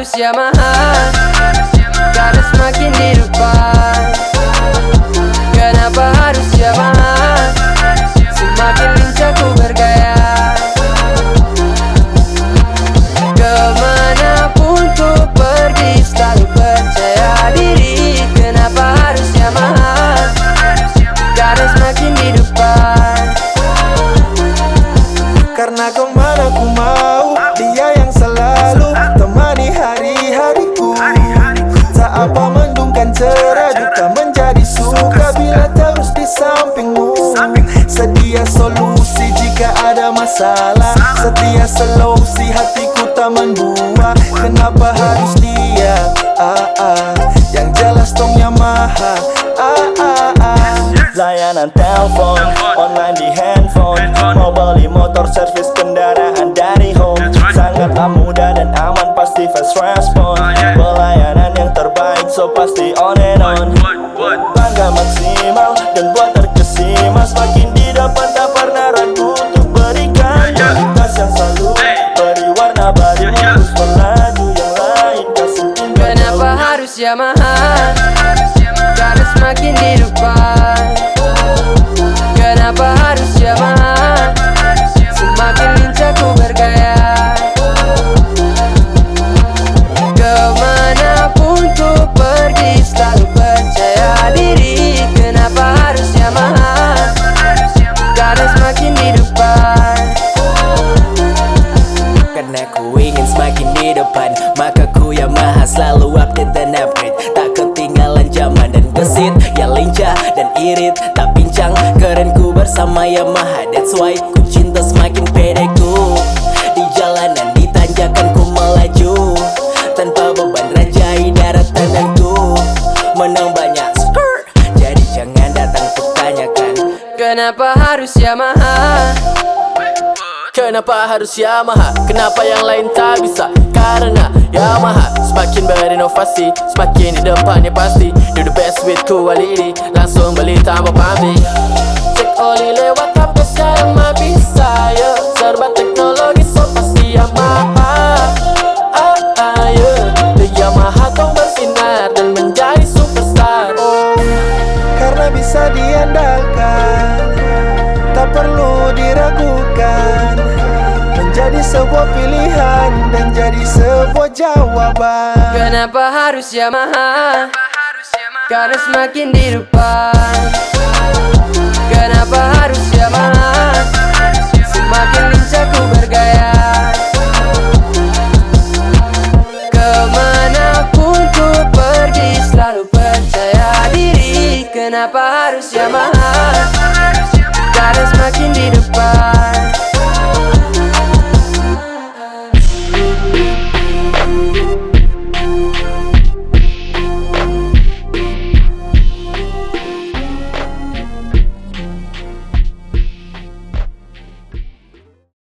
harus Yamaha? Karena semakin di depan. Kenapa harus Yamaha? Semakin lincah ku bergaya. Kemanapun ku pergi selalu percaya diri. Kenapa harus Yamaha? Karena semakin di depan. Karena kemana ku mau, dia yang selalu temani hari-hariku. Tak apa mendungkan cerah, duka menjadi suka bila terus di sampingmu. Sedia solusi jika ada masalah, setia solusi hatiku tak mendua. Kenapa harus dia? Yang jelas tong Yamaha. Layanan telepon, online di handphone, mau beli motor servis kendaraan dari home. Sangat mudah dan aman, pasti fast respon. Pelayanan yang terbaik, so pasti on and on. Bangga maksimal dan buat terkesima. Semakin di depan tak pernah ragu untuk berikan kualitas yang selalu beri warna baru. Terus melaju yang lain kasih tinggal. Kenapa harus Yamaha? Karena semakin di depan. Kenapa harus Yamaha? Semakin lincah ku bergaya. Kemanapun ku pergi selalu percaya diri. Kenapa harus Yamaha? Karena semakin di depan. Karena ku ingin semakin di depan, maka ku Yamaha selalu update dan upgrade. Tak ketinggalan zaman dan gesit, ya lincah dan irit, tak pincang. Keren ku bersama Yamaha, that's why ku cinta semakin pedeku. Di jalanan, di tanjakan ku melaju tanpa beban, rajai daratan dan ku menang banyak skr. Jadi jangan datang untuk tanyakan Kenapa harus Yamaha? kenapa harus Yamaha, kenapa yang lain tak bisa. Karena Yamaha semakin berinovasi, semakin di depannya pasti. Do the best with quality, langsung beli tanpa pamrih. Cek oli lewat kampus Yamaha bisa, ya. Serba teknologi so pasti Yamaha. The Yamaha tong bersinar dan menjadi superstar. Karena bisa diandalkan, tak perlu diragukan. Menjadi sebuah pilihan dan jadi sebuah jawaban. Kenapa harus Yamaha? Karena semakin di depan. Kenapa harus Yamaha? Semakin lincah ku bergaya. Kemanapun ku pergi selalu percaya diri. Kenapa harus Yamaha?